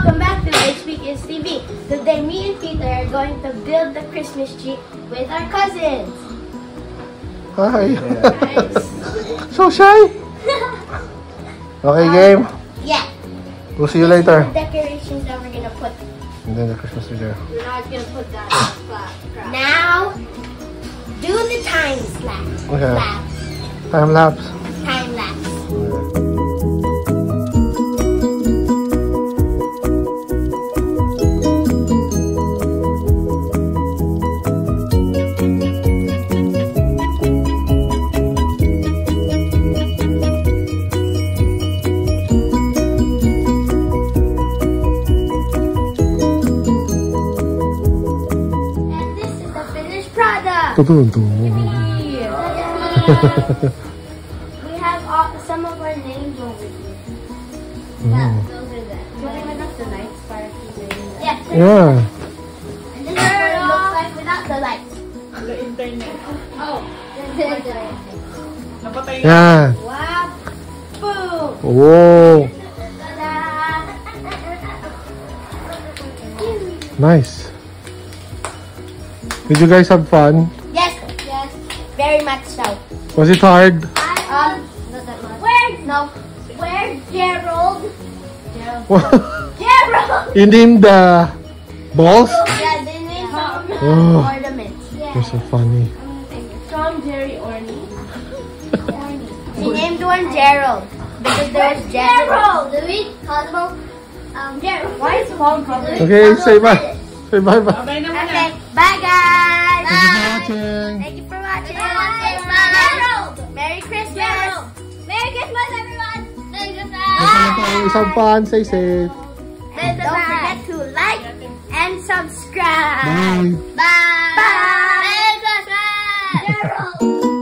welcome back to HB Kids TV. Today, me and Peter are going to build the Christmas tree with our cousins. Hi. Nice. So shy. Okay, game. Yeah. We'll see you later. The decorations that we're gonna put. And then the Christmas tree there. We're not gonna put that in the crap. Now, do the time lapse. Okay. Time lapse. Time lapse. Tutuntu. We have some of our names over here. Yeah, those are them. Can we turn off the lights for a few seconds? Yeah. And this is what it looks like without the lights. The internet. Oh, Yeah. wow. Boom. Whoa. Ta-da. Nice. Did you guys have fun? Yes, yes, very much so. Was it hard? Not that much. Where's Gerald? Gerald! You named the balls? Yeah, they named some Oh. ornaments. You're so funny. Tom, Jerry, Orny. He named one Gerald because there was Gerald. Louis, Cosmo, Gerald. Why is Paul called? Okay, say bye. Say bye bye. Bye na muna. Okay, bye guys. Thank you for watching. Thank you for watching. Gerald. Merry Christmas. Merry Christmas, everyone. Always have fun. Stay safe. And don't forget to like and subscribe. Bye. Bye. Bye. Merry Christmas. Gerald.